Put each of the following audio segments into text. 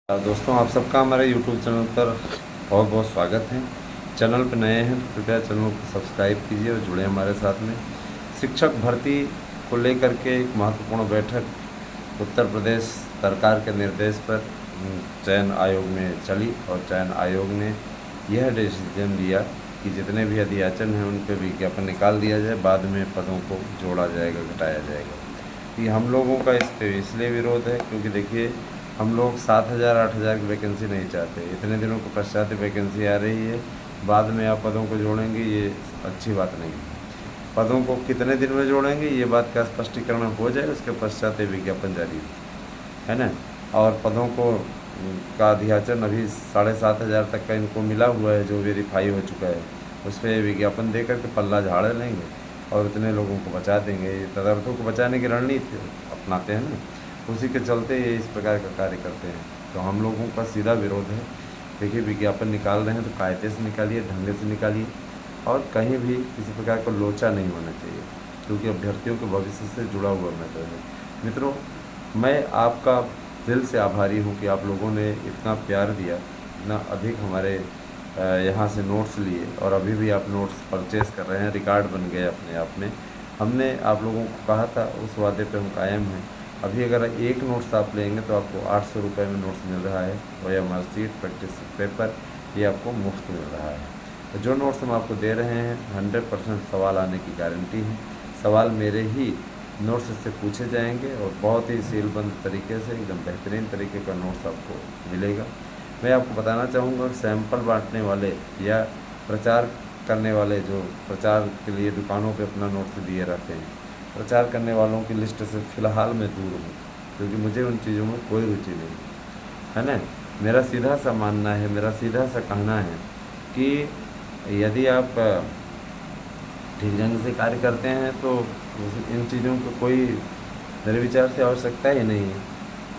दोस्तों, आप सबका हमारे YouTube चैनल पर बहुत बहुत स्वागत है। चैनल पर नए हैं तो कृपया चैनल को सब्सक्राइब कीजिए और जुड़े हमारे साथ में। शिक्षक भर्ती को लेकर के एक महत्वपूर्ण बैठक उत्तर प्रदेश सरकार के निर्देश पर चयन आयोग में चली और चयन आयोग ने यह डिसीजन लिया कि जितने भी अध्याचन हैं उन पर विज्ञापन निकाल दिया जाए, बाद में पदों को जोड़ा जाएगा, घटाया जाएगा। ये हम लोगों का इस पर इसलिए विरोध है क्योंकि देखिए, हम लोग 7,000 8,000 की वैकेंसी नहीं चाहते। इतने दिनों के पश्चात वैकेंसी आ रही है, बाद में आप पदों को जोड़ेंगे, ये अच्छी बात नहीं है। पदों को कितने दिन में जोड़ेंगे, ये बात का स्पष्टीकरण हो जाए, उसके पश्चात ये विज्ञापन जारी है ना। और पदों को का अध्याचन अभी 7,500 तक का इनको मिला हुआ है, जो वेरीफाई हो चुका है। उस पर विज्ञापन दे करके पल्ला झाड़ लेंगे और उतने लोगों को बचा देंगे। ये तदर्थों को बचाने की रणनीति अपनाते हैं ना, उसी के चलते ये इस प्रकार का कार्य करते हैं। तो हम लोगों का सीधा विरोध है। देखिए, विज्ञापन निकाल रहे हैं तो कायदे से निकालिए, ढंग से निकालिए, और कहीं भी किसी प्रकार का लोचा नहीं होना चाहिए, क्योंकि अभ्यर्थियों के भविष्य से जुड़ा हुआ मैटर है। मित्रों, मैं आपका दिल से आभारी हूँ कि आप लोगों ने इतना प्यार दिया, इतना अधिक हमारे यहाँ से नोट्स लिए, और अभी भी आप नोट्स परचेज़ कर रहे हैं। रिकॉर्ड बन गए अपने आप में। हमने आप लोगों को कहा था, उस वादे पे हम कायम हैं। अभी अगर एक नोट्स आप लेंगे तो आपको 800 रुपये में नोट्स मिल रहा है, वया मार्कशीट, प्रैक्टिस पेपर, ये आपको मुफ्त मिल रहा है। तो जो नोट्स हम आपको दे रहे हैं, 100% सवाल आने की गारंटी है। सवाल मेरे ही नोट्स से पूछे जाएंगे और बहुत ही सीलबंद तरीके से, एकदम बेहतरीन तरीके का नोट्स आपको मिलेगा। मैं आपको बताना चाहूँगा कि सैंपल बांटने वाले या प्रचार करने वाले, जो प्रचार के लिए दुकानों पे अपना नोट्स दिए रहते हैं, प्रचार करने वालों की लिस्ट से फ़िलहाल मैं दूर हूँ, क्योंकि मुझे उन चीज़ों में कोई रुचि नहीं है ना। मेरा सीधा सा मानना है, मेरा सीधा सा कहना है कि यदि आप ठीक ढंग से कार्य करते हैं तो इन चीज़ों को कोई, मेरे विचार से, आवश्यकता ही नहीं है।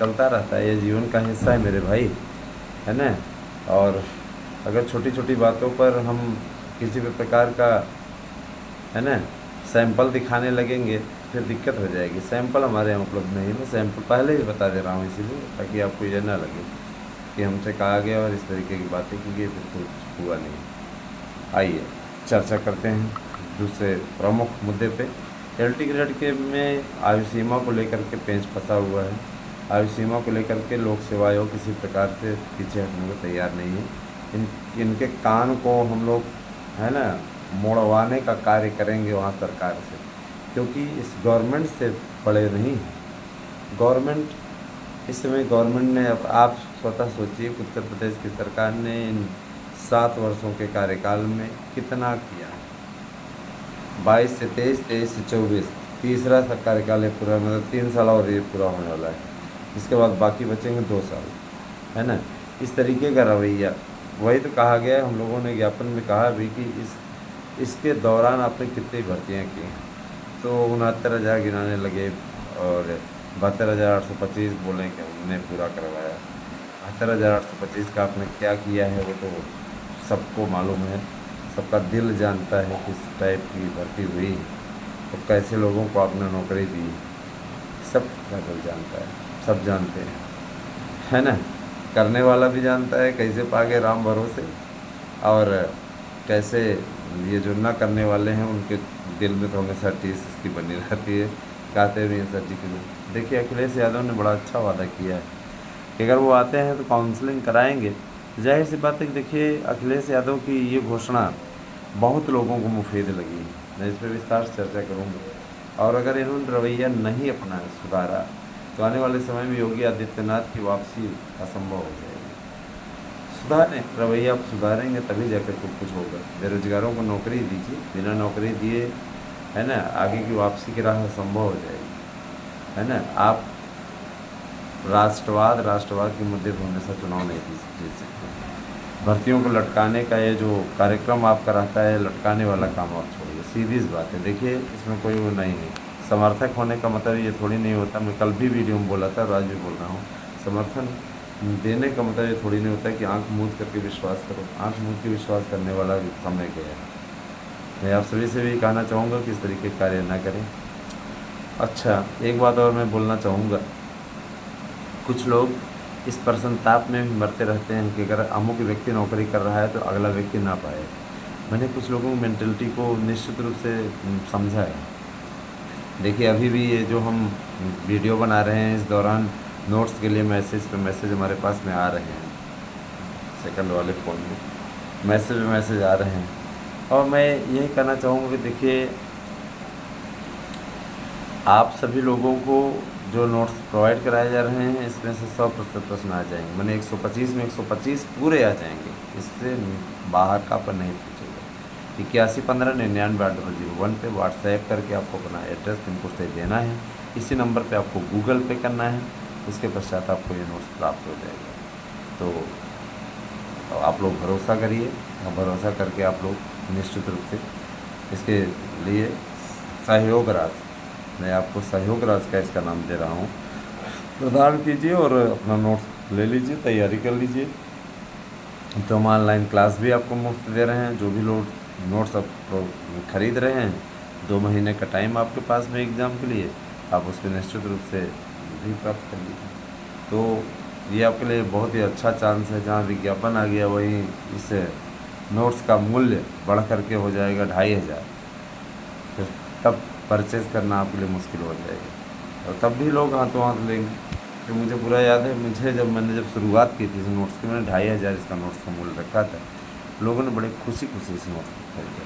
चलता रहता है, ये जीवन का हिस्सा है मेरे भाई, है ना। और अगर छोटी छोटी बातों पर हम किसी भी प्रकार का, है ना, सैंपल दिखाने लगेंगे, फिर दिक्कत हो जाएगी। सैंपल हमारे यहाँ उपलब्ध नहीं है। मैं सैंपल पहले ही बता दे रहा हूँ, इसीलिए ताकि आपको ये ना लगे कि हमसे कहा गया और इस तरीके की बातें की गई, फिर कुछ हुआ नहीं। आइए चर्चा करते हैं दूसरे प्रमुख मुद्दे पे। एलटी ग्रेड के में आयु सीमा को लेकर के पेंच फंसा हुआ है। आयु सीमा को लेकर के लोक सेवा आयोग किसी प्रकार से पीछे हटने को तैयार नहीं है। इनके कान को हम लोग, है ना, मोड़वाने का कार्य करेंगे वहाँ सरकार से, क्योंकि इस गवर्नमेंट से बड़े नहीं। गवर्नमेंट, इस समय गवर्नमेंट ने, अब आप स्वतः सोचिए, उत्तर प्रदेश की सरकार ने इन 7 वर्षों के कार्यकाल में कितना किया। 22 से 23, 23 से 24, तीसरा सा कार्यकाल है पूरा, मतलब 3 साल और ये पूरा होने वाला है। इसके बाद बाकी बचेंगे 2 साल, है ना। इस तरीके का रवैया, वही तो कहा गया है, हम लोगों ने ज्ञापन में कहा भी कि इसके दौरान आपने कितनी भर्तियाँ की हैं। तो 69,000 गिनाने लगे और 72,825 बोले कि हमने पूरा करवाया। 72,825 का आपने क्या किया है वो तो सबको मालूम है, सबका दिल जानता है किस टाइप की भर्ती हुई, तो कैसे लोगों को आपने नौकरी दी, सबका दिल जानता है, सब जानते हैं, है ना। करने वाला भी जानता है कैसे पागे राम भरोसे, और कैसे ये जो ना करने वाले हैं उनके दिल में तो हमेशा टीस इसकी बनी रहती है। कहते भी हैं सर जी के लिए। देखिए, अखिलेश यादव ने बड़ा अच्छा वादा किया है कि अगर वो आते हैं तो काउंसलिंग कराएंगे। जाहिर सी बात है कि देखिए, अखिलेश यादव की ये घोषणा बहुत लोगों को मुफीद लगी है। मैं इस पर विस्तार से चर्चा करूँगा। और अगर इन्होंने रवैया नहीं अपना सुधारा तो आने वाले समय में योगी आदित्यनाथ की वापसी असंभव हो जाएगी। सुधारें रवैया, आप सुधारेंगे तभी जाकर कुछ होगा। बेरोजगारों को नौकरी दीजिए, बिना नौकरी दिए, है ना, आगे की वापसी की राह असंभव हो जाएगी, है ना। आप राष्ट्रवाद के मुद्दे पर हमेशा चुनाव नहीं जीत सकते। भर्तियों को लटकाने का ये जो कार्यक्रम आपका रहता है, लटकाने वाला काम आप छोड़िए, सीधी सी बात है। देखिए, इसमें कोई वो नहीं है। समर्थक होने का मतलब ये थोड़ी नहीं होता, मैं कल भी वीडियो में बोला था और आज भी बोल रहा हूँ, समर्थन देने का मतलब ये थोड़ी नहीं होता कि आंख मूंद करके विश्वास करो। आंख मूंद के विश्वास करने वाला समय गया है। मैं आप सभी से भी कहना चाहूँगा कि इस तरीके के कार्य ना करें। अच्छा, एक बात और मैं बोलना चाहूँगा। कुछ लोग इस प्रसन्नताप में भी मरते रहते हैं कि अगर अमुक व्यक्ति नौकरी कर रहा है तो अगला व्यक्ति ना पाए। मैंने कुछ लोगों की मेंटलिटी को निश्चित रूप से समझा है। देखिए अभी भी ये जो हम वीडियो बना रहे हैं, इस दौरान नोट्स के लिए मैसेज पे मैसेज हमारे पास में आ रहे हैं। सेकंड वाले फ़ोन में मैसेज पे मैसेज आ रहे हैं, और मैं यही कहना चाहूँगा कि देखिए आप सभी लोगों को जो नोट्स प्रोवाइड कराए जा रहे हैं, इसमें से 100% प्रश्न आ जाएंगे। मैंने 125 में 125 पूरे आ जाएंगे, इससे बाहर का पर नहीं पूछेगा। 8115998001 पे व्हाट्सएप करके आपको अपना एड्रेस पिन कोड से देना है। इसी नंबर पे आपको गूगल पे करना है, उसके पश्चात आपको ये नोट्स प्राप्त हो जाएगा। तो आप लोग भरोसा करिए, और भरोसा करके आप लोग निश्चित रूप से इसके लिए सहयोग राशि, मैं आपको सहयोग राशि का इसका नाम दे रहा हूँ, प्रदान कीजिए और अपना नोट्स ले लीजिए, तैयारी कर लीजिए। तो हम ऑनलाइन क्लास भी आपको मुफ्त दे रहे हैं। जो भी लोग नोट्स आप खरीद रहे हैं, 2 महीने का टाइम आपके पास में एग्ज़ाम के लिए, आप उस पर निश्चित रूप से भी प्राप्त कर लीजिए। तो ये आपके लिए बहुत ही अच्छा चांस है। जहाँ विज्ञापन आ गया वहीं इस नोट्स का मूल्य बढ़ करके हो जाएगा 2500, फिर तब परचेज़ करना आपके लिए मुश्किल हो जाएगा, और तब भी लोग हाथों हाथ लेंगे। तो मुझे पूरा याद है, मुझे जब शुरुआत की थी इस नोट्स की, मैंने 2500 इसका नोट्स का मूल्य रखा था। लोगों ने बड़े खुशी इस नोट्स को खरीदा।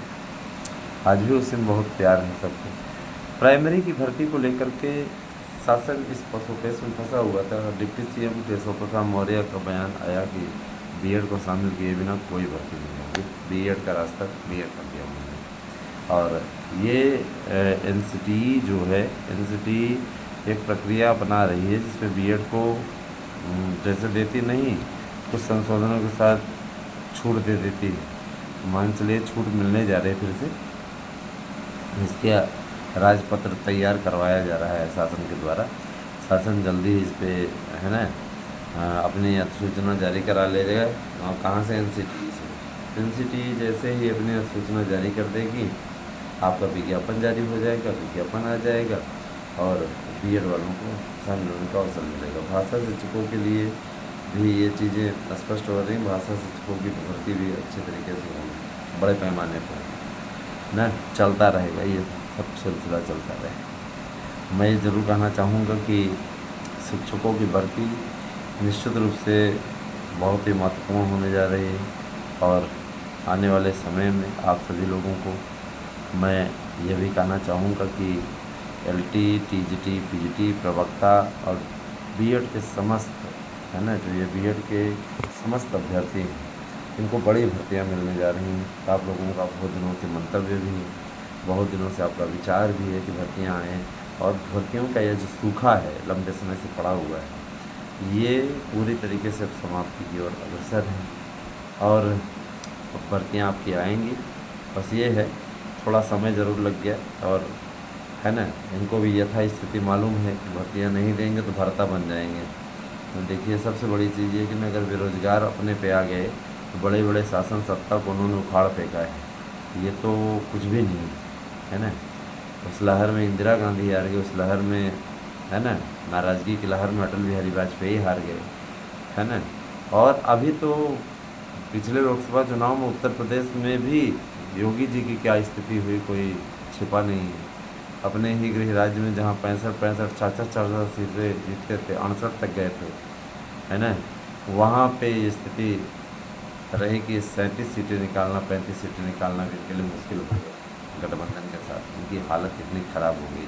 आज भी उससे बहुत प्यार है सबको। प्राइमरी की भर्ती को लेकर के शासन इस पसोपेश में फंसा हुआ था। डिप्टी सीएम केशव प्रसाद मौर्य का बयान आया कि बीएड को शामिल किए बिना कोई भर्ती नहीं होगी। बीएड का रास्ता क्लियर कर दिया उन्होंने। और ये एनसीटी जो है, एनसीटी एक प्रक्रिया बना रही है जिसमें बीएड को जैसे देती नहीं, कुछ संशोधनों के साथ छूट दे देती है। मान चलिए छूट मिलने जा रही है फिर से, इसके राजपत्र तैयार करवाया जा रहा है शासन के द्वारा। शासन जल्दी इस पे है ना अपनी अधिसूचना जारी करा ले जाएगा। और कहाँ से? एनसीटी से। एनसीटी जैसे ही अपनी अधिसूचना जारी कर देगी, आपका विज्ञापन जारी हो जाएगा, विज्ञापन आ जाएगा और बीएड वालों को शामिल होने का अवसर मिलेगा। भाषा शिक्षकों के लिए भी ये चीज़ें स्पष्ट हो रही। भाषा शिक्षकों की भर्ती भी अच्छे तरीके से होगी, बड़े पैमाने पर ना चलता रहेगा, ये सब सिलसिला चलता रहेगा। मैं ज़रूर कहना चाहूँगा कि शिक्षकों की भर्ती निश्चित रूप से बहुत ही महत्वपूर्ण होने जा रही है, और आने वाले समय में आप सभी लोगों को मैं ये भी कहना चाहूँगा कि एलटी, टीजीटी, पीजीटी, प्रवक्ता और बीएड के समस्त है ना, जो ये बीएड के समस्त अभ्यर्थी हैं, इनको बड़ी भर्तियाँ मिलने जा रही हैं। तो आप लोगों का बहुत दिनों से मंतव्य भी है, बहुत दिनों से आपका विचार भी है कि भर्तियाँ आएँ, और भर्तियों का यह जो सूखा है, लंबे समय से पड़ा हुआ है, ये पूरी तरीके से अब समाप्ति की ओर अग्रसर है, और भर्तियाँ आपकी आएंगी। बस ये है, थोड़ा समय ज़रूर लग गया, और है ना, इनको भी यथा स्थिति मालूम है कि भर्तियाँ नहीं देंगे तो भर्ता बन जाएंगे। तो देखिए सबसे बड़ी चीज़ ये कि मैं अगर बेरोज़गार अपने पे आ गए तो बड़े बड़े शासन सत्ता को उन्होंने उखाड़ फेंका है, ये तो कुछ भी नहीं है ना। उस लहर में इंदिरा गांधी हार गई, उस लहर में है ना नाराज़गी की लहर में अटल बिहारी वाजपेयी हार गए, है ना। और अभी तो पिछले लोकसभा चुनाव में उत्तर प्रदेश में भी योगी जी की क्या स्थिति हुई, कोई छिपा नहीं है। अपने ही गृह राज्य में जहाँ 65 66 सीटें जीतते थे, 68 तक गए थे, है ना, वहाँ पे ये स्थिति रही कि 37 सीटें निकालना, 35 सीटें निकालना भी इनके लिए मुश्किल हो गया। गठबंधन के साथ उनकी हालत इतनी ख़राब हो गई।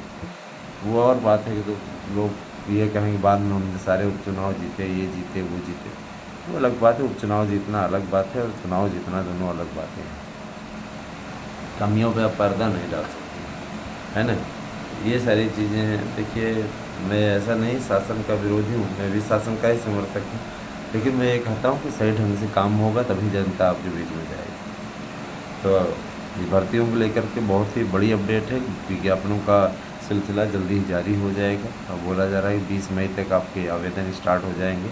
वो और बात है कि तो लोग ये कहेंगे बाद में हमने सारे उपचुनाव जीते, ये जीते, वो जीते, वो अलग बात है। उपचुनाव जीतना अलग बात है और चुनाव जीतना दोनों अलग बातें हैं। कमियों पे आप पर्दा नहीं डाल सकते, है ना। ये सारी चीज़ें हैं। देखिए मैं ऐसा नहीं शासन का विरोधी हूँ, मैं भी शासन का ही समर्थक हूँ, लेकिन मैं ये कहता हूँ कि सही ढंग से काम होगा तभी जनता आपके बीच में जाएगी। तो ये भर्तियों को लेकर के बहुत ही बड़ी अपडेट है। विज्ञापनों का सिलसिला जल्दी ही जारी हो जाएगा। अब बोला जा रहा है 20 मई तक आपके आवेदन स्टार्ट हो जाएंगे।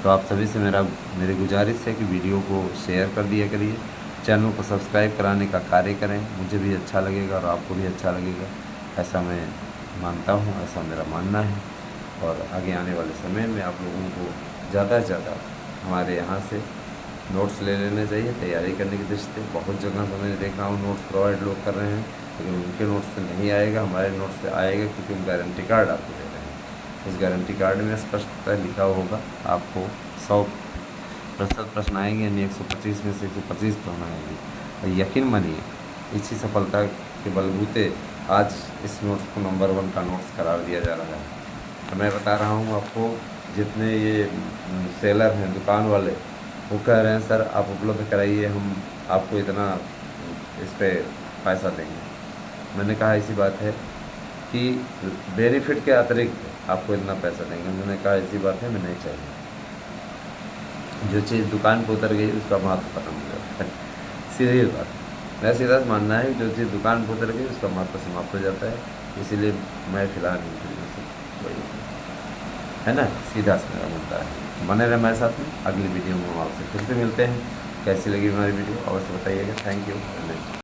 तो आप सभी से मेरी गुजारिश है कि वीडियो को शेयर कर दिया करिए, चैनल को सब्सक्राइब कराने का कार्य करें। मुझे भी अच्छा लगेगा और आपको भी अच्छा लगेगा, ऐसा मैं मानता हूँ, ऐसा मेरा मानना है। और आगे आने वाले समय में आप लोगों को ज़्यादा से ज़्यादा हमारे यहाँ से नोट्स ले लेने चाहिए तैयारी करने की दृष्टि से। बहुत जगह तो मैंने देखा हूँ नोट्स प्रोवाइड लोग कर रहे हैं, लेकिन उनके नोट्स से नहीं आएगा, हमारे नोट्स से आएगा, क्योंकि हम गारंटी कार्ड आपको दे रहे हैं। उस गारंटी कार्ड में स्पष्टतः लिखा होगा आपको 100% प्रश्न आएंगे, यानी 125 में से 125 प्रश्न आएंगे। और यकीन मानिए इसी सफलता के बलबूते आज इस नोट्स को नंबर 1 का नोट्स करार दिया जा रहा है। तो मैं बता रहा हूँ आपको, जितने ये सेलर हैं, दुकान वाले, वो कह रहे हैं सर आप उपलब्ध कराइए, हम आपको इतना इस पे पैसा देंगे। मैंने कहा ऐसी बात है कि बेनिफिट के अतिरिक्त आपको इतना पैसा देंगे। उन्होंने कहा ऐसी बात है, मैं नहीं चाहिए। जो चीज़ दुकान पर उतर गई उसका महत्व खत्म हो जाता है, सीधी बात। मेरा सीधा मानना है कि जो चीज़ दुकान पर उतर गई उसका महत्व समाप्त हो जाता है। इसीलिए मैं फिलहाल नहीं वही है ना, सीधा सा मेरा मुद्दा है। बने रहे हमारे साथ में, अगली वीडियो में हम आपसे फिर से मिलते हैं। कैसी लगी हमारी वीडियो अवश्य बताइएगा। Thank you.